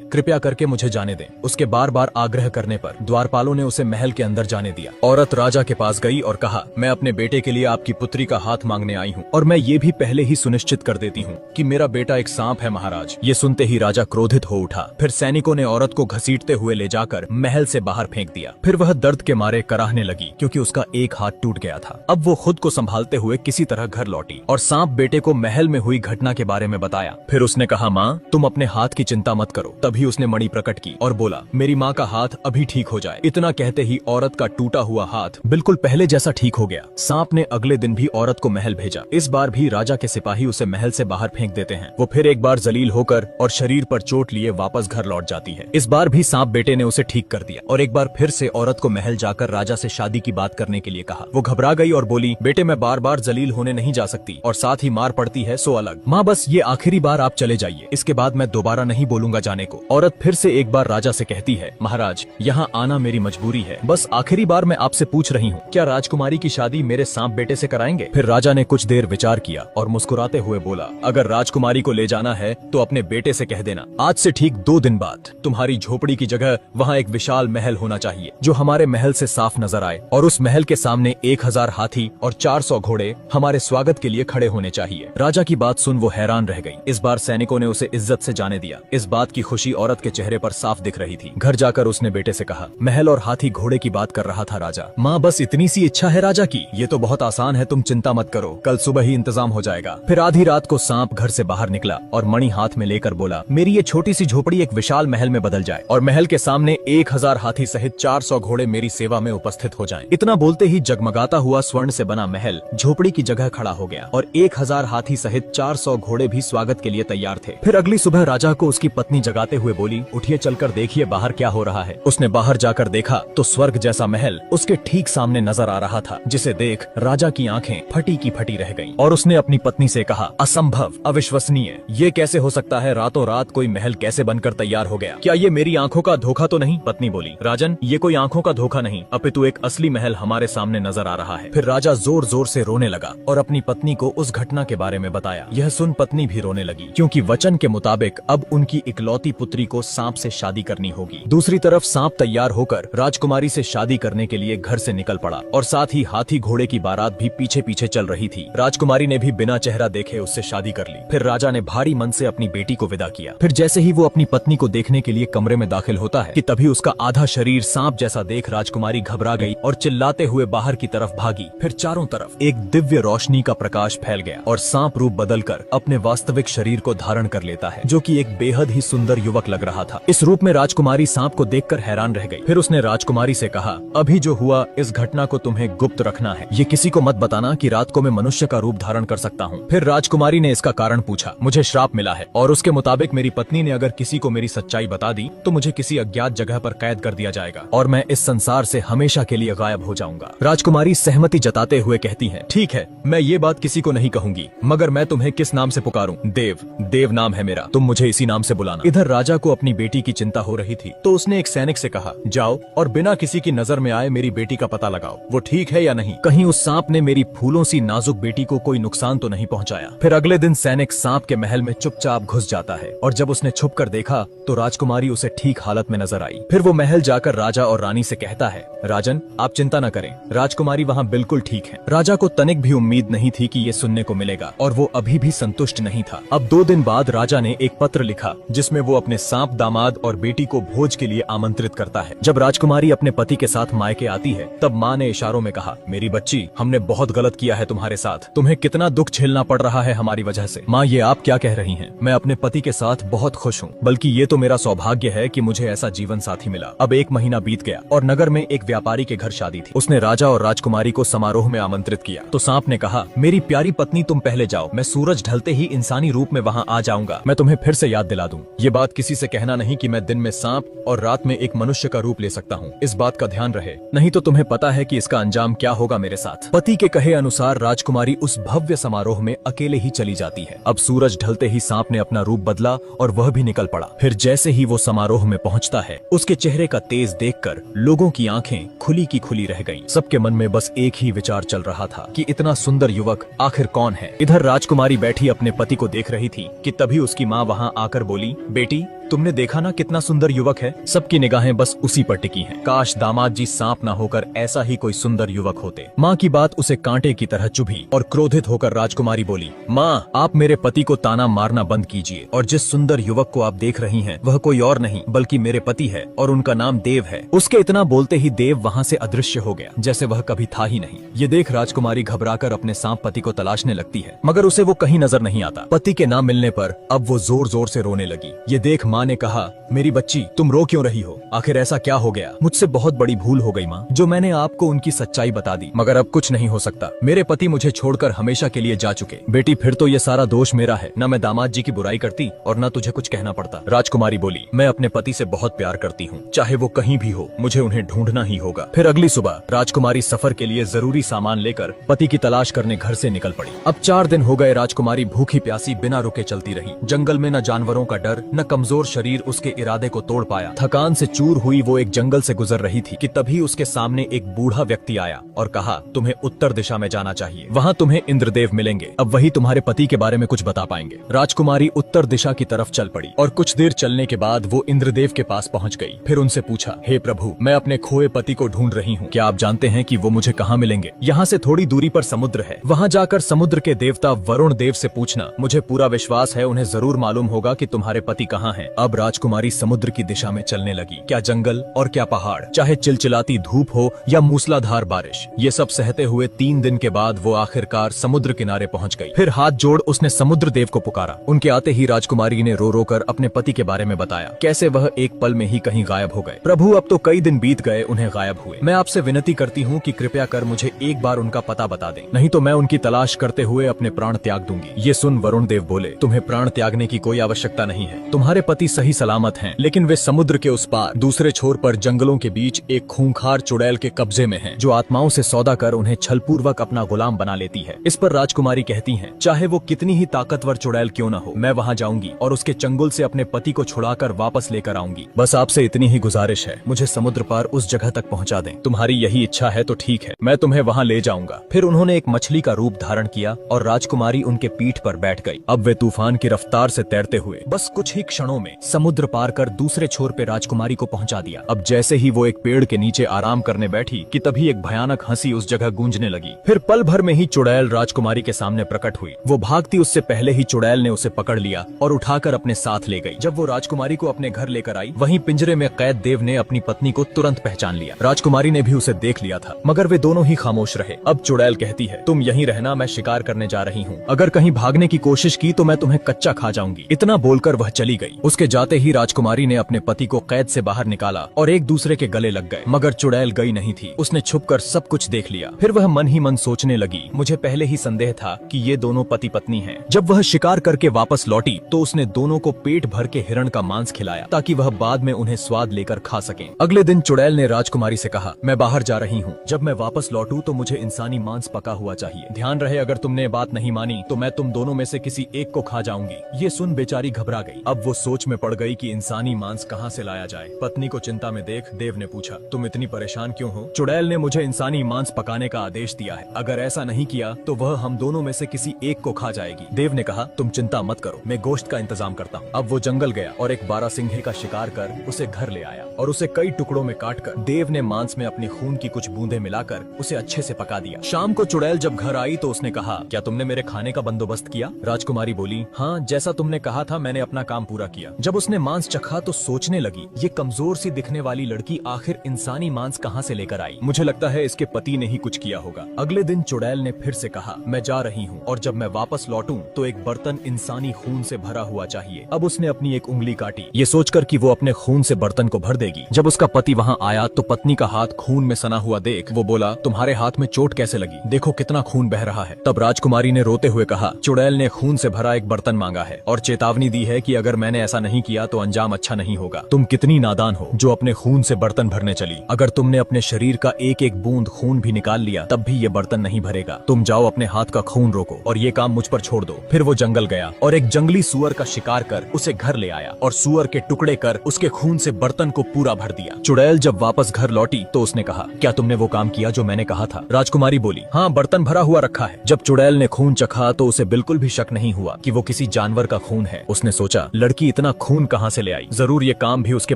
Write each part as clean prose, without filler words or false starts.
कृपया करके मुझे जाने दें। उसके बार बार आग्रह करने पर द्वारपालों ने उसे महल के अंदर जाने दिया। औरत राजा के पास गई और कहा, मैं अपने बेटे के लिए आपकी पुत्री का हाथ मांगने आई हूँ, और मैं ये भी पहले ही सुनिश्चित कर देती हूँ कि मेरा बेटा एक सांप है महाराज। ये सुनते ही राजा क्रोधित हो उठा। फिर सैनिकों ने औरत को घसीटते हुए ले जाकर महल से बाहर फेंक दिया। फिर वह दर्द के मारे कराहने लगी क्योंकि उसका एक हाथ टूट गया था। अब वो खुद को संभालते हुए किसी तरह घर लौटी और सांप बेटे को महल में हुई घटना के बारे में बताया। फिर उसने कहा, माँ तुम अपने हाथ की चिंता मत करो। तभी उसने मणि प्रकट की और बोला, मेरी माँ का हाथ अभी ठीक हो जाए। इतना कहते ही औरत का टूटा हुआ हाथ बिल्कुल पहले जैसा ठीक हो गया। सांप ने अगले दिन भी औरत को महल भेजा। इस बार भी राजा के सिपाही उसे महल से बाहर फेंक देते हैं। वो फिर एक बार जलील होकर और शरीर पर चोट लिए वापस घर लौट जाती है। इस बार भी सांप बेटे ने उसे ठीक कर दिया और एक बार फिर से औरत को महल जाकर राजा से शादी की बात करने के लिए कहा। वो घबरा गई और बोली, बेटे मैं बार बार जलील होने नहीं जा सकती, और साथ ही मार पड़ती है सो अलग। माँ बस ये आखिरी बार आप चले जाइए, इसके बाद मैं दोबारा नहीं बोलूंगा जाने को। औरत फिर से एक बार राजा से कहती है, महाराज यहाँ आना मेरी मजबूरी है, बस आखिरी बार मैं आपसे पूछ रही हूँ, क्या राजकुमारी की शादी मेरे सांप बेटे से कराएंगे? फिर राजा ने कुछ देर विचार किया और मुस्कुराते हुए बोला, अगर राजकुमारी को ले जाना है तो अपने बेटे से कह देना, आज से ठीक 2 दिन बाद तुम्हारी झोपड़ी की जगह वहाँ एक विशाल महल होना चाहिए जो हमारे महल से साफ नजर आए, और उस महल के सामने 1000 हाथी और 400 घोड़े हमारे स्वागत के लिए खड़े होने चाहिए। राजा की बात सुन वो हैरान रह गई। इस बार सैनिकों ने उसे इज्जत से जाने दिया। इस बात की खुशी औरत के चेहरे पर साफ दिख रही थी। घर जाकर उसने बेटे से कहा, महल और हाथी घोड़े की बात कर रहा था राजा। माँ बस इतनी सी इच्छा है राजा की, ये तो बहुत आसान है, तुम चिंता मत करो, कल सुबह ही इंतजाम हो जाएगा। फिर आधी रात को सांप घर से बाहर निकला और मणि हाथ में लेकर बोला, मेरी ये छोटी सी झोपड़ी एक विशाल महल में बदल जाए और महल के सामने 1000 हाथी सहित 400 घोड़े मेरी सेवा में उपस्थित हो जाएं। इतना बोलते ही जगमगाता हुआ स्वर्ण से बना महल झोपड़ी की जगह खड़ा हो गया और 1000 हाथी सहित 400 घोड़े भी स्वागत के लिए तैयार थे। फिर अगली सुबह राजा को उसकी पत्नी जगाते हुए बोली, उठिए चलकर देखिए बाहर क्या हो रहा है। उसने बाहर जाकर देखा तो स्वर्ग जैसा महल उसके ठीक सामने नजर आ रहा था, जिसे देख राजा की आंखें फटी की फटी रह गईं। और उसने अपनी पत्नी से कहा, असंभव, अविश्वसनीय, ये कैसे हो सकता है? रातों रात कोई महल कैसे बनकर तैयार हो गया? क्या ये मेरी आंखों का धोखा तो नहीं? पत्नी बोली, राजन ये कोई आंखों का धोखा नहीं, अपितु एक असली महल हमारे सामने नजर आ रहा है। फिर राजा जोर जोर से रोने लगा और अपनी पत्नी को उस घटना के बारे में बताया। यह सुन पत्नी भी रोने लगी क्योंकि वचन के मुताबिक अब उनकी इकलौती पुत्री को सांप से शादी करनी होगी। दूसरी तरफ सांप तैयार होकर राजकुमारी से शादी करने के लिए घर से निकल पड़ा और साथ ही हाथी घोड़े की बारात भी पीछे पीछे चल रही थी। राजकुमारी ने भी बिना चेहरा देखे उससे शादी कर ली। फिर राजा ने भारी मन से अपनी बेटी को विदा किया। फिर जैसे ही वो अपनी पत्नी को देखने के लिए कमरे में दाखिल होता है कि तभी उसका आधा शरीर सांप जैसा देख राजकुमारी घबरा गई और चिल्लाते हुए बाहर की तरफ भागी। फिर चारों तरफ एक दिव्य रोशनी का प्रकाश फैल गया और सांप रूप बदलकर अपने वास्तविक शरीर को धारण कर लेता है, जो कि एक बेहद ही सुंदर युवक लग रहा था। इस रूप में राजकुमारी सांप को देखकर हैरान रह गई। फिर उसने राजकुमारी से कहा, अभी जो हुआ इस घटना को तुम्हें गुप्त रखना है, ये किसी को मत बताना कि रात को मैं मनुष्य का रूप धारण कर सकता हूँ। फिर राजकुमारी ने इसका कारण पूछा। मुझे श्राप मिला है और उसके मुताबिक मेरी पत्नी ने अगर किसी को मेरी सच्चाई बता दी तो मुझे किसी अज्ञात जगह पर कैद कर दिया जाएगा और मैं इस संसार से हमेशा के लिए गायब हो जाऊंगा। राजकुमारी सहमति जताते हुए कहती है, ठीक है, मैं ये बात किसी को नहीं कहूंगी, मगर मैं तुम्हें किस नाम से पुकारूं? देव, देव नाम है मेरा, तुम मुझे इसी नाम से बुलाना। इधर राजा को अपनी बेटी की चिंता हो रही थी तो उसने एक सैनिक से कहा, जाओ और बिना किसी की नजर में आए मेरी बेटी का पता लगाओ, वो ठीक है या नहीं, कहीं उस सांप ने मेरी फूलों सी नाजुक बेटी को कोई नुकसान तो नहीं पहुंचाया। फिर अगले दिन सैनिक सांप के महल में चुपचाप घुस जाता है और जब उसने छुप कर देखा तो राजकुमारी उसे ठीक हालत में नजर आई। फिर वो महल जाकर राजा और रानी से कहता है, राजन आप चिंता न करें, राजकुमारी वहाँ बिल्कुल ठीक है। राजा को तनिक भी उम्मीद नहीं थी कि ये सुनने को मिलेगा और वो अभी भी संतुष्ट नहीं था। अब 2 दिन बाद राजा ने एक पत्र लिखा जिसमें वो अपने सांप दामाद और बेटी को भोज के लिए आमंत्रित करता है। जब राजकुमारी अपने पति के साथ मायके आती है तब माँ ने इशारों में कहा, मेरी बच्ची, हमने बहुत गलत किया है तुम्हारे साथ, तुम्हें कितना दुख झेलना पड़ रहा है हमारी वजह से। माँ ये आप क्या कह रही हैं? मैं अपने पति के साथ बहुत खुश हूँ, बल्कि ये तो मेरा सौभाग्य है कि मुझे ऐसा जीवन साथी मिला। अब 1 महीना बीत गया और नगर में एक व्यापारी के घर शादी थी। उसने राजा और राजकुमारी को समारोह में आमंत्रित किया तो सांप ने कहा, मेरी प्यारी पत्नी तुम पहले जाओ, मैं सूरज ढलते ही इंसानी रूप में वहाँ आ जाऊंगा, मैं तुम्हें फिर से याद दिला दूं। ये बात किसी से कहना नहीं कि मैं दिन में सांप और रात में एक मनुष्य का रूप ले सकता हूँ, इस बात का ध्यान रहे, नहीं तो तुम्हें पता है कि इसका अंजाम क्या होगा मेरे साथ। पति के कहे अनुसार राजकुमारी उस भव्य समारोह में अकेले ही चली जाती है। अब सूरज ढलते ही सांप ने अपना रूप बदला और वह भी निकल पड़ा। फिर जैसे ही वो समारोह में पहुंचता है उसके चेहरे का तेज देखकर लोगों की आंखें खुली की खुली रह गईं। सबके मन में बस एक ही विचार चल रहा था कि इतना सुंदर युवक आखिर कौन है। इधर राजकुमारी बैठी अपने पति को देख रही थी कि तभी उसकी माँ वहाँ आकर बोली, बेटी तुमने देखा ना कितना सुंदर युवक है। सबकी निगाहें बस उसी पर टिकी हैं। काश दामाद जी सांप ना होकर ऐसा ही कोई सुंदर युवक होते। माँ की बात उसे कांटे की तरह चुभी और क्रोधित होकर राजकुमारी बोली, माँ आप मेरे पति को ताना मारना बंद कीजिए और जिस सुंदर युवक को आप देख रही हैं वह कोई और नहीं बल्कि मेरे पति है और उनका नाम देव है। उसके इतना बोलते ही देव वहाँ से अदृश्य हो गया जैसे वह कभी था ही नहीं। ये देख राजकुमारी घबराकर अपने सांप पति को तलाशने लगती है मगर उसे वो कहीं नजर नहीं आता। पति के ना मिलने पर अब वो जोर जोर से रोने लगी। ये देख माँ ने कहा, मेरी बच्ची तुम रो क्यों रही हो? आखिर ऐसा क्या हो गया? मुझसे बहुत बड़ी भूल हो गई माँ, जो मैंने आपको उनकी सच्चाई बता दी, मगर अब कुछ नहीं हो सकता। मेरे पति मुझे छोड़कर हमेशा के लिए जा चुके। बेटी फिर तो ये सारा दोष मेरा है। न मैं दामाद जी की बुराई करती और न तुझे कुछ कहना पड़ता। राजकुमारी बोली, मैं अपने पति से बहुत प्यार करती हूँ, चाहे वो कहीं भी हो, मुझे उन्हें ढूंढना ही होगा। फिर अगली सुबह राजकुमारी सफर के लिए जरूरी सामान लेकर पति की तलाश करने घर से निकल पड़ी। अब 4 दिन हो गए राजकुमारी भूखी प्यासी बिना रुके चलती रही। जंगल में न जानवरों का डर न कमजोर शरीर उसके इरादे को तोड़ पाया। थकान से चूर हुई वो एक जंगल से गुजर रही थी कि तभी उसके सामने एक बूढ़ा व्यक्ति आया और कहा, तुम्हें उत्तर दिशा में जाना चाहिए, वहाँ तुम्हें इंद्रदेव मिलेंगे। अब वही तुम्हारे पति के बारे में कुछ बता पाएंगे। राजकुमारी उत्तर दिशा की तरफ चल पड़ी और कुछ देर चलने के बाद वो इंद्रदेव के पास पहुँच गई। फिर उनसे पूछा, हे प्रभु, मैं अपने खोए पति को ढूंढ रही हूँ, क्या आप जानते हैं कि वो मुझे कहाँ मिलेंगे? यहाँ से थोड़ी दूरी पर समुद्र है, वहाँ जाकर समुद्र के देवता वरुण देव से पूछना। मुझे पूरा विश्वास है उन्हें जरूर मालूम होगा कि तुम्हारे पति कहाँ हैं। अब राजकुमारी समुद्र की दिशा में चलने लगी। क्या जंगल और क्या पहाड़, चाहे चिलचिलाती धूप हो या मूसलाधार बारिश, ये सब सहते हुए 3 दिन के बाद वो आखिरकार समुद्र किनारे पहुंच गई। फिर हाथ जोड़ उसने समुद्र देव को पुकारा। उनके आते ही राजकुमारी ने रो रो कर अपने पति के बारे में बताया, कैसे वह एक पल में ही कहीं गायब हो गए। प्रभु अब तो कई दिन बीत गए उन्हें गायब हुए। मैं आपसे विनती करती हूँ कि कृपया कर मुझे एक बार उनका पता बता दें, नहीं तो मैं उनकी तलाश करते हुए अपने प्राण त्याग दूंगी। ये सुन वरुण देव बोले, तुम्हें प्राण त्यागने की कोई आवश्यकता नहीं है। तुम्हारे पति सही सलामत हैं, लेकिन वे समुद्र के उस पार दूसरे छोर पर जंगलों के बीच एक खूंखार चुड़ैल के कब्जे में हैं, जो आत्माओं से सौदा कर उन्हें छलपूर्वक अपना गुलाम बना लेती है। इस पर राजकुमारी कहती हैं, चाहे वो कितनी ही ताकतवर चुड़ैल क्यों न हो, मैं वहाँ जाऊंगी और उसके चंगुल से अपने पति को छुड़ाकर वापस लेकर आऊंगी। बस आपसे इतनी ही गुजारिश है, मुझे समुद्र पार उस जगह तक पहुँचा दें। तुम्हारी यही इच्छा है तो ठीक है, मैं तुम्हें वहाँ ले जाऊंगा। फिर उन्होंने एक मछली का रूप धारण किया और राजकुमारी उनके पीठ पर बैठ गई। अब वे तूफान की रफ्तार से तैरते हुए बस कुछ ही क्षणों में समुद्र पार कर दूसरे छोर पे राजकुमारी को पहुंचा दिया। अब जैसे ही वो एक पेड़ के नीचे आराम करने बैठी कि तभी एक भयानक हंसी उस जगह गूंजने लगी। फिर पल भर में ही चुड़ैल राजकुमारी के सामने प्रकट हुई। वो भागती उससे पहले ही चुड़ैल ने उसे पकड़ लिया और उठाकर अपने साथ ले गई। जब वो राजकुमारी को अपने घर लेकर आई, वहीं पिंजरे में कैद देव ने अपनी पत्नी को तुरंत पहचान लिया। राजकुमारी ने भी उसे देख लिया था, मगर वे दोनों ही खामोश रहे। अब चुड़ैल कहती है, तुम यहीं रहना, मैं शिकार करने जा रही हूँ। अगर कहीं भागने की कोशिश की तो मैं तुम्हें कच्चा खा जाऊंगी। इतना बोलकर वह चली गई। उसके जाते ही राजकुमारी ने अपने पति को कैद से बाहर निकाला और एक दूसरे के गले लग गए, मगर चुड़ैल गई नहीं थी। उसने छुपकर सब कुछ देख लिया। फिर वह मन ही मन सोचने लगी, मुझे पहले ही संदेह था कि ये दोनों पति पत्नी हैं। जब वह शिकार करके वापस लौटी तो उसने दोनों को पेट भर के हिरण का मांस खिलाया ताकि वह बाद में उन्हें स्वाद लेकर खा सकें। अगले दिन चुड़ैल ने राजकुमारी से कहा, मैं बाहर जा रही हूँ, जब मैं वापस लौटूं तो मुझे इंसानी मांस पका हुआ चाहिए। ध्यान रहे, अगर तुमने बात नहीं मानी तो मैं तुम दोनों में से किसी एक को खा जाऊंगी। ये सुन बेचारी घबरा गई। अब वो सोच में पड़ गई कि इंसानी मांस कहाँ से लाया जाए। पत्नी को चिंता में देख देव ने पूछा, तुम इतनी परेशान क्यों हो? चुड़ैल ने मुझे इंसानी मांस पकाने का आदेश दिया है, अगर ऐसा नहीं किया तो वह हम दोनों में से किसी एक को खा जाएगी। देव ने कहा, तुम चिंता मत करो, मैं गोश्त का इंतजाम करता हूँ। अब वो जंगल गया और एक बारहसिंघे का शिकार कर उसे घर ले आया और उसे कई टुकड़ों में काटकर देव ने मांस में अपने खून की कुछ बूंदें मिलाकर उसे अच्छे से पका दिया। शाम को चुड़ैल जब घर आई तो उसने कहा, क्या तुमने मेरे खाने का बंदोबस्त किया? राजकुमारी बोली, हाँ, जैसा तुमने कहा था मैंने अपना काम पूरा किया। जब उसने मांस चखा तो सोचने लगी, ये कमजोर सी दिखने वाली लड़की आखिर इंसानी मांस कहाँ से लेकर आई? मुझे लगता है इसके पति ने ही कुछ किया होगा। अगले दिन चुड़ैल ने फिर से कहा, मैं जा रही हूँ और जब मैं वापस लौटूं तो एक बर्तन इंसानी खून से भरा हुआ चाहिए। अब उसने अपनी एक उंगली काटी, ये सोचकर कि वो अपने खून से बर्तन को भर देगी। जब उसका पति वहाँ आया तो पत्नी का हाथ खून में सना हुआ देख वो बोला, तुम्हारे हाथ में चोट कैसे लगी? देखो कितना खून बह रहा है। तब राजकुमारी ने रोते हुए कहा, चुड़ैल ने खून से भरा एक बर्तन मांगा है और चेतावनी दी है कि अगर मैंने ऐसा नहीं किया तो अंजाम अच्छा नहीं होगा। तुम कितनी नादान हो जो अपने खून से बर्तन भरने चली। अगर तुमने अपने शरीर का एक एक बूंद खून भी निकाल लिया तब भी ये बर्तन नहीं भरेगा। तुम जाओ अपने हाथ का खून रोको और ये काम मुझ पर छोड़ दो। फिर वो जंगल गया और एक जंगली सुअर का शिकार कर उसे घर ले आया और सुअर के टुकड़े कर उसके खून से बर्तन को पूरा भर दिया। चुड़ैल जब वापस घर लौटी तो उसने कहा, क्या तुमने वो काम किया जो मैंने कहा था? राजकुमारी बोली, हाँ, बर्तन भरा हुआ रखा है। जब चुड़ैल ने खून चखा तो उसे बिल्कुल भी शक नहीं हुआ कि वो किसी जानवर का खून है। उसने सोचा, लड़की इतना खून कहाँ से चले आई। जरूर ये काम भी उसके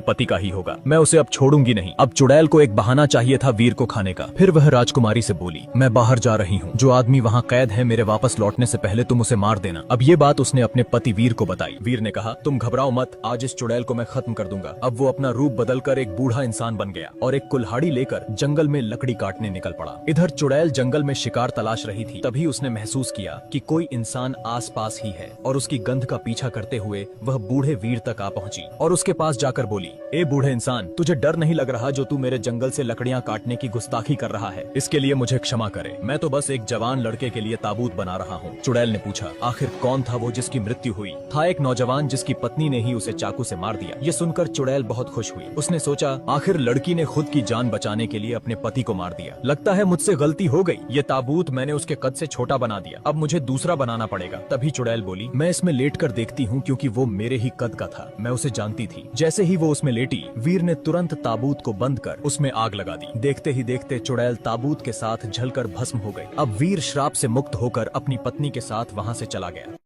पति का ही होगा। मैं उसे अब छोड़ूंगी नहीं। अब चुड़ैल को एक बहाना चाहिए था वीर को खाने का। फिर वह राजकुमारी से बोली, मैं बाहर जा रही हूँ, जो आदमी वहाँ कैद है मेरे वापस लौटने से पहले तुम उसे मार देना। अब ये बात उसने अपने पति वीर को बताई। वीर ने कहा, तुम घबराओ मत, आज इस चुड़ैल को मैं खत्म कर दूंगा। अब वो अपना रूप बदलकर एक बूढ़ा इंसान बन गया और एक कुल्हाड़ी लेकर जंगल में लकड़ी काटने निकल पड़ा। इधर चुड़ैल जंगल में शिकार तलाश रही थी। तभी उसने महसूस किया कि कोई इंसान आसपास ही है और उसकी गंध का पीछा करते हुए वह बूढ़े वीर तक आ पहुंची और उसके पास जाकर बोली, ए बूढ़े इंसान, तुझे डर नहीं लग रहा जो तू मेरे जंगल से लकड़ियां काटने की गुस्ताखी कर रहा है? इसके लिए मुझे क्षमा करे, मैं तो बस एक जवान लड़के के लिए ताबूत बना रहा हूँ। चुड़ैल ने पूछा, आखिर कौन था वो जिसकी मृत्यु हुई? था एक नौजवान जिसकी पत्नी ने ही उसे चाकू से मार दिया। ये सुनकर चुड़ैल बहुत खुश हुई। उसने सोचा, आखिर लड़की ने खुद की जान बचाने के लिए अपने पति को मार दिया। लगता है मुझसे गलती हो गई, ये ताबूत मैंने उसके कद से छोटा बना दिया, अब मुझे दूसरा बनाना पड़ेगा। तभी चुड़ैल बोली, मैं इसमें लेट कर देखती हूँ क्योंकि वो मेरे ही कद का था, मैं उसे जानती थी। जैसे ही वो उसमें लेटी, वीर ने तुरंत ताबूत को बंद कर उसमें आग लगा दी। देखते ही देखते चुड़ैल ताबूत के साथ जलकर भस्म हो गई। अब वीर श्राप से मुक्त होकर अपनी पत्नी के साथ वहाँ से चला गया।